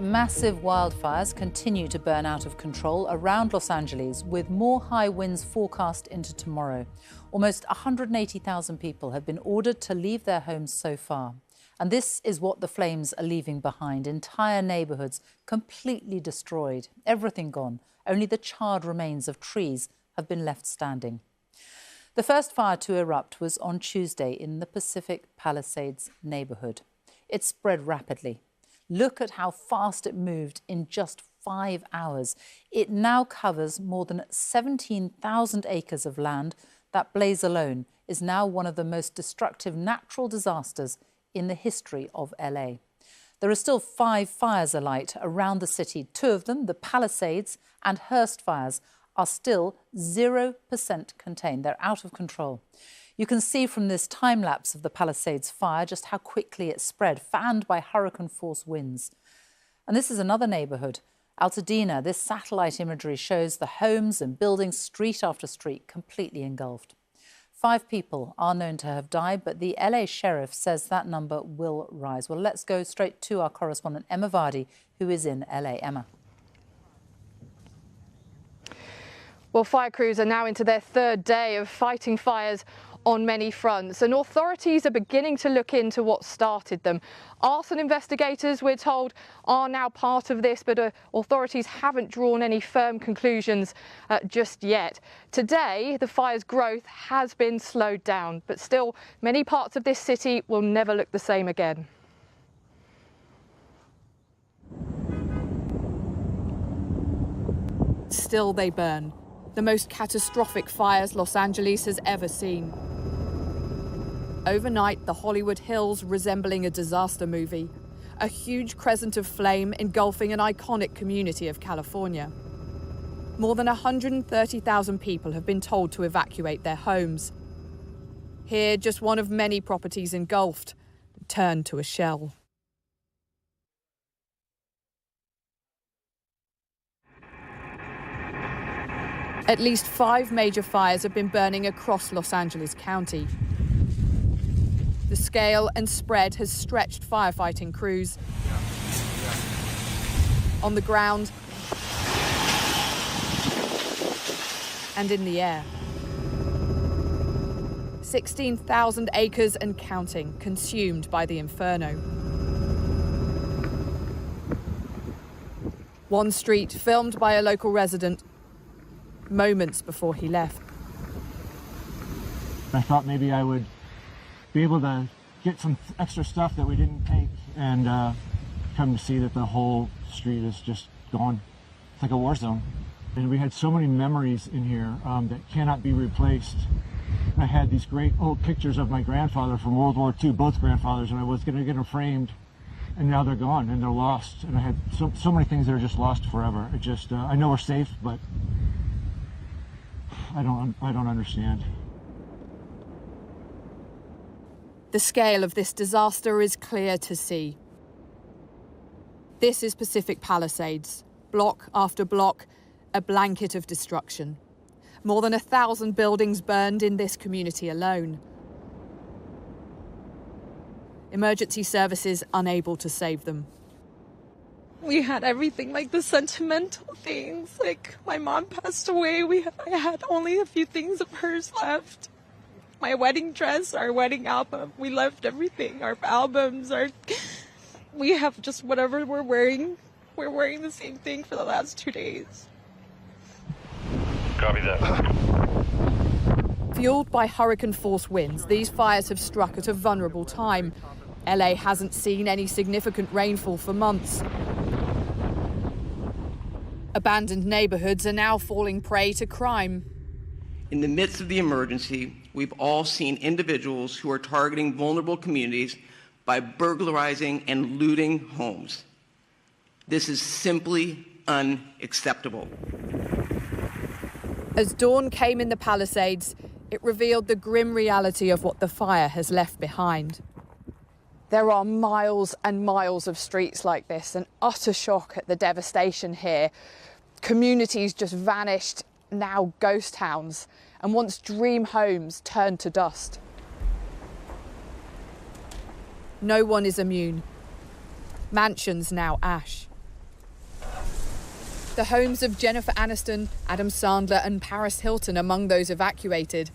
massive wildfires continue to burn out of control around Los Angeles, with more high winds forecast into tomorrow. Almost 180,000 people have been ordered to leave their homes so far. And this is what the flames are leaving behind. Entire neighborhoods completely destroyed, everything gone. Only the charred remains of trees have been left standing. The first fire to erupt was on Tuesday in the Pacific Palisades neighborhood. It spread rapidly. Look at how fast it moved in just 5 hours. It now covers more than 17,000 acres of land. That blaze alone is now one of the most destructive natural disasters in the history of LA. There are still 5 fires alight around the city. 2 of them, the Palisades and Hearst fires, are still 0% contained. They're out of control. You can see from this time-lapse of the Palisades fire just how quickly it spread, fanned by hurricane-force winds. And this is another neighbourhood, Altadena. This satellite imagery shows the homes and buildings, street after street, completely engulfed. 5 people are known to have died, but the LA sheriff says that number will rise. Well, let's go straight to our correspondent, Emma Vardy, who is in LA. Emma. Well, fire crews are now into their 3rd day of fighting fires on many fronts, and authorities are beginning to look into what started them. Arson investigators, we're told, are now part of this, but authorities haven't drawn any firm conclusions just yet. Today, the fire's growth has been slowed down, but still, many parts of this city will never look the same again. Still they burn. The most catastrophic fires Los Angeles has ever seen. Overnight, the Hollywood Hills resembling a disaster movie, a huge crescent of flame engulfing an iconic community of California. More than 130,000 people have been told to evacuate their homes. Here, just one of many properties engulfed, turned to a shell. At least 5 major fires have been burning across Los Angeles County. The scale and spread has stretched firefighting crews on the ground and in the air. 16,000 acres and counting consumed by the inferno. One street filmed by a local resident moments before he left. I thought maybe I would be able to get some extra stuff that we didn't take and come to see that the whole street is just gone. It's like a war zone. And we had so many memories in here that cannot be replaced. I had these great old pictures of my grandfather from World War II, both grandfathers, and I was going to get them framed, and now they're gone and they're lost. And I had so many things that are just lost forever. It just, I know we're safe, but I don't understand. The scale of this disaster is clear to see. This is Pacific Palisades, block after block, a blanket of destruction. More than 1,000 buildings burned in this community alone. Emergency services unable to save them. We had everything, like the sentimental things. Like, my mom passed away. I had only a few things of hers left. My wedding dress, our wedding album. We left everything. Our albums, we have just whatever we're wearing. We're wearing the same thing for the last 2 days. Copy that. Fueled by hurricane-force winds, these fires have struck at a vulnerable time. LA hasn't seen any significant rainfall for months. Abandoned neighborhoods are now falling prey to crime. In the midst of the emergency, we've all seen individuals who are targeting vulnerable communities by burglarizing and looting homes. This is simply unacceptable. As dawn came in the Palisades, it revealed the grim reality of what the fire has left behind. There are miles and miles of streets like this, an utter shock at the devastation here. Communities just vanished, now ghost towns, and once dream homes turned to dust. No one is immune. Mansions now ash. The homes of Jennifer Aniston, Adam Sandler and Paris Hilton among those evacuated.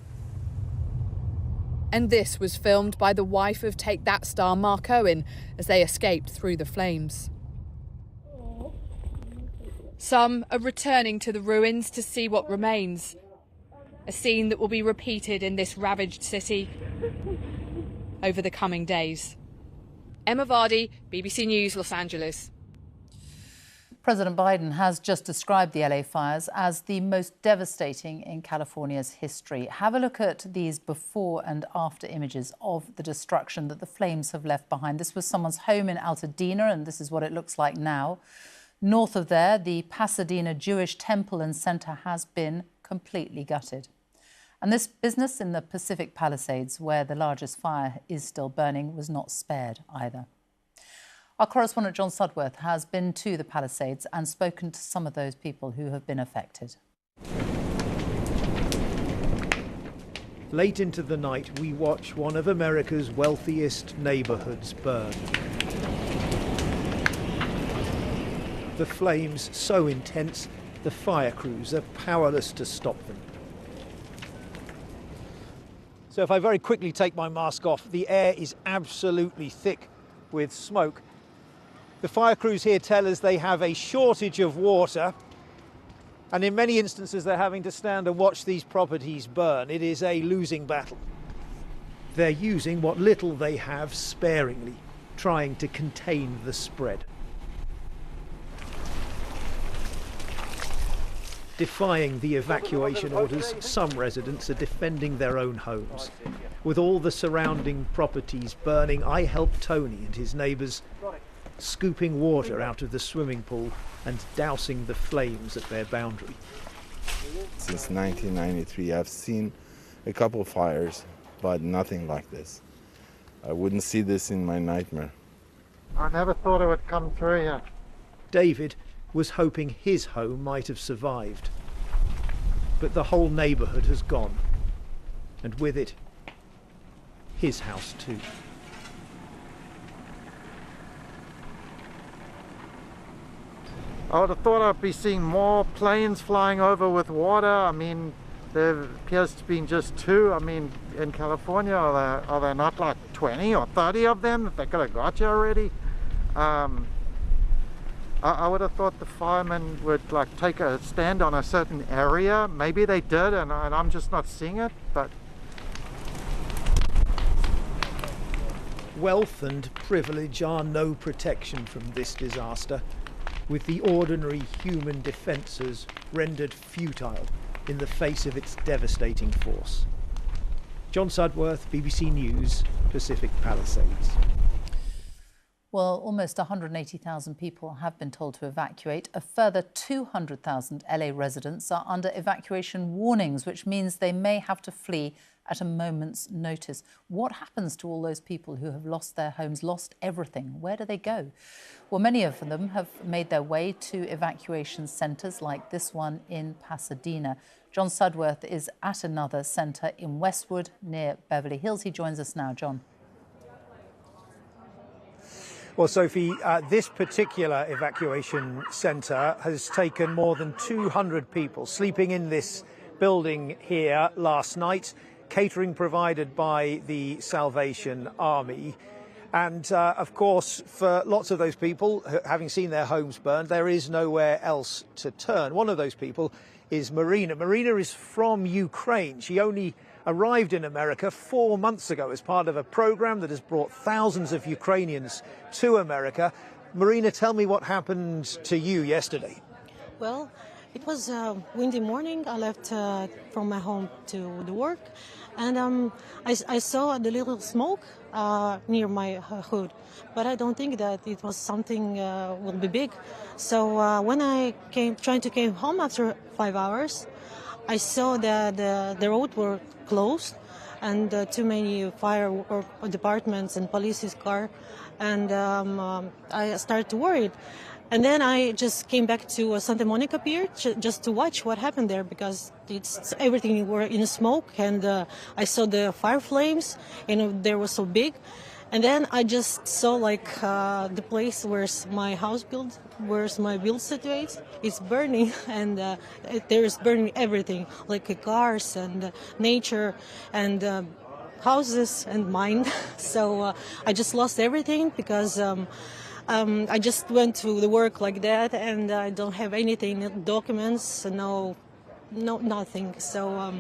And this was filmed by the wife of Take That star Mark Owen as they escaped through the flames. Some are returning to the ruins to see what remains. A scene that will be repeated in this ravaged city over the coming days. Emma Vardy, BBC News, Los Angeles. President Biden has just described the LA fires as the most devastating in California's history. Have a look at these before and after images of the destruction that the flames have left behind. This was someone's home in Altadena, and this is what it looks like now. North of there, the Pasadena Jewish Temple and Center has been completely gutted. And this business in the Pacific Palisades, where the largest fire is still burning, was not spared either. Our correspondent John Sudworth has been to the Palisades and spoken to some of those people who have been affected. Late into the night, we watch one of America's wealthiest neighborhoods burn. The flames so intense, the fire crews are powerless to stop them. So if I very quickly take my mask off, the air is absolutely thick with smoke. The fire crews here tell us they have a shortage of water, and in many instances they're having to stand and watch these properties burn. It is a losing battle. They're using what little they have sparingly, trying to contain the spread. Defying the evacuation orders, some residents are defending their own homes. With all the surrounding properties burning, I helped Tony and his neighbours scooping water out of the swimming pool and dousing the flames at their boundary. Since 1993, I've seen a couple fires, but nothing like this. I wouldn't see this in my nightmare. I never thought it would come through here. David was hoping his home might have survived. But the whole neighbourhood has gone. And with it, his house too. I would have thought I'd be seeing more planes flying over with water. I mean, there appears to be just 2. I mean, in California, are there not like 20 or 30 of them? They could have got you already. I would have thought the firemen would like take a stand on a certain area. Maybe they did, and I'm just not seeing it. But wealth and privilege are no protection from this disaster, with the ordinary human defences rendered futile in the face of its devastating force. John Sudworth, BBC News, Pacific Palisades. Well, almost 180,000 people have been told to evacuate. A further 200,000 LA residents are under evacuation warnings, which means they may have to flee at a moment's notice. What happens to all those people who have lost their homes, lost everything? Where do they go? Well, many of them have made their way to evacuation centres like this one in Pasadena. John Sudworth is at another centre in Westwood near Beverly Hills. He joins us now. John. Well, Sophie, this particular evacuation centre has taken more than 200 people sleeping in this building here last night, catering provided by the Salvation Army. And, of course, for lots of those people, having seen their homes burned, there is nowhere else to turn. One of those people is Marina. Marina is from Ukraine. She only arrived in America 4 months ago as part of a program that has brought thousands of Ukrainians to America. Marina, tell me what happened to you yesterday. Well, it was a windy morning. I left from my home to the work, and I saw the little smoke near my hood, but I don't think that it was something will be big. So when I trying to came home after 5 hours, I saw that the road were closed and too many fire departments and police's car, and I started to worry. And then I just came back to Santa Monica Pier just to watch what happened there, because everything were in smoke, and I saw the fire flames, they were so big. And then I just saw like the place where my house built, where my build situated, it's burning, and there is burning everything, like cars and nature and houses and mine. So I just lost everything because I just went to the work like that, and I don't have anything, no documents, nothing. So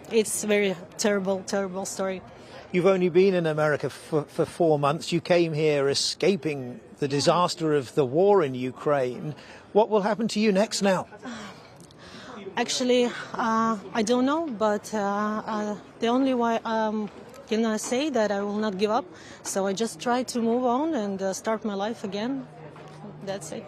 it's a very terrible, terrible story. You've only been in America for 4 months. You came here escaping the disaster of the war in Ukraine. What will happen to you next now? Actually, I don't know, but the only way can I say that I will not give up. So I just try to move on and start my life again. That's it.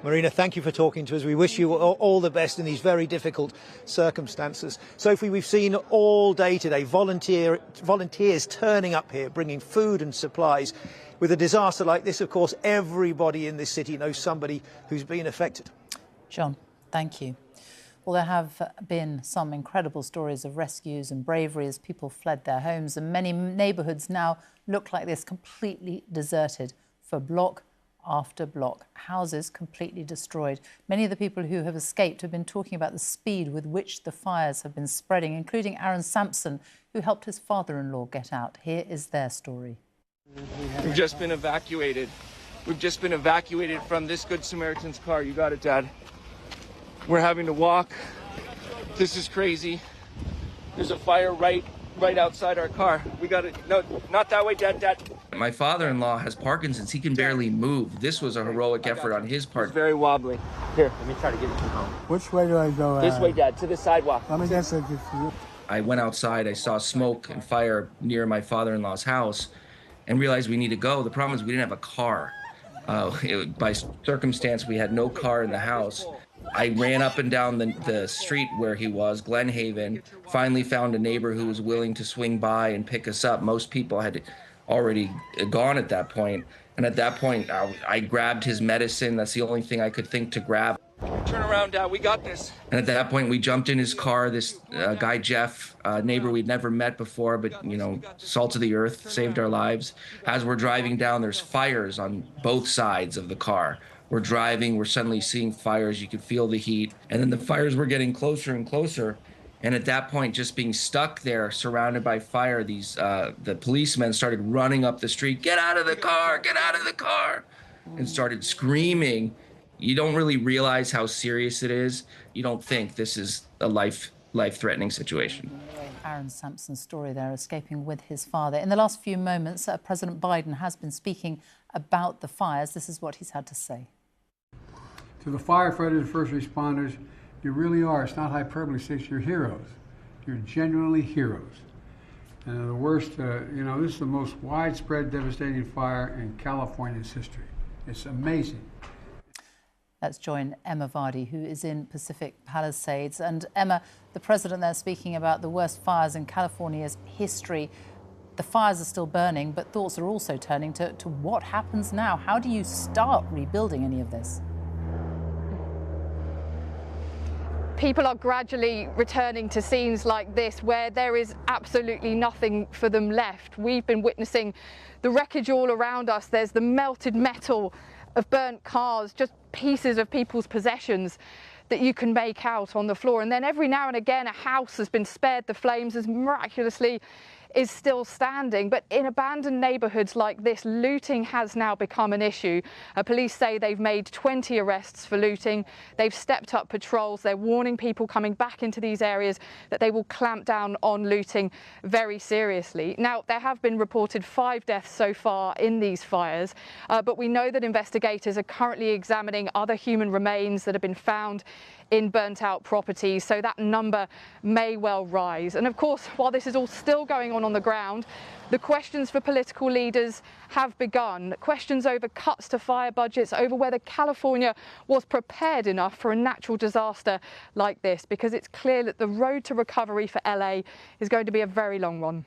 Marina, thank you for talking to us. We wish you all the best in these very difficult circumstances. Sophie, we've seen all day today volunteers turning up here, bringing food and supplies. With a disaster like this, of course, everybody in this city knows somebody who's been affected. John, thank you. Well, there have been some incredible stories of rescues and bravery as people fled their homes, and many neighbourhoods now look like this, completely deserted for block after block, houses completely destroyed. Many of the people who have escaped have been talking about the speed with which the fires have been spreading, including Aaron Sampson, who helped his father-in-law get out. Here is their story. We've just been evacuated. We've just been evacuated from this Good Samaritan's car. You got it, Dad. We're having to walk. This is crazy. There's a fire right outside our car. We got it. No, not that way, Dad. My father-in-law has Parkinson's. He can barely move. This was a heroic effort on his part. It's very wobbly. Here, let me try to get you home. Which way do I go? This way, Dad, to the sidewalk. Let me guess. I went outside. I saw smoke and fire near my father-in-law's house and realized we need to go. The problem is we didn't have a car. By circumstance, we had no car in the house. I ran up and down the street where he was, Glen Haven, finally found a neighbor who was willing to swing by and pick us up. Most people had already gone at that point. And at that point, I grabbed his medicine. That's the only thing I could think to grab. Turn around, Dad. We got this. And at that point, we jumped in his car. This guy, Jeff, neighbor we'd never met before, but, you know, salt of the earth, saved our lives. As we're driving down, there's fires on both sides of the car. We're driving, we're suddenly seeing fires, you could feel the heat, and then the fires were getting closer and closer. And at that point, just being stuck there, surrounded by fire, the policemen started running up the street, get out of the car, get out of the car, and started screaming. You don't really realize how serious it is. You don't think this is a life-threatening situation. Aaron Sampson's story there, escaping with his father. In the last few moments, President Biden has been speaking about the fires. This is what he's had to say. To the firefighters and first responders, you really are, it's not hyperbole, you're heroes. You're genuinely heroes. And the worst, this is the most widespread, devastating fire in California's history. It's amazing. Let's join Emma Vardy, who is in Pacific Palisades. And Emma, the president there speaking about the worst fires in California's history. The fires are still burning, but thoughts are also turning to what happens now. How do you start rebuilding any of this? People are gradually returning to scenes like this where there is absolutely nothing for them left. We've been witnessing the wreckage all around us. There's the melted metal of burnt cars, just pieces of people's possessions that you can make out on the floor. And then every now and again, a house has been spared the flames, as miraculously is still standing. But in abandoned neighbourhoods like this, looting has now become an issue. Police say they've made 20 arrests for looting. They've stepped up patrols. They're warning people coming back into these areas that they will clamp down on looting very seriously. Now, there have been reported 5 deaths so far in these fires, but we know that investigators are currently examining other human remains that have been found in burnt-out properties, so that number may well rise. And of course, while this is all still going on the ground, the questions for political leaders have begun. Questions over cuts to fire budgets, over whether California was prepared enough for a natural disaster like this, because it's clear that the road to recovery for LA is going to be a very long one.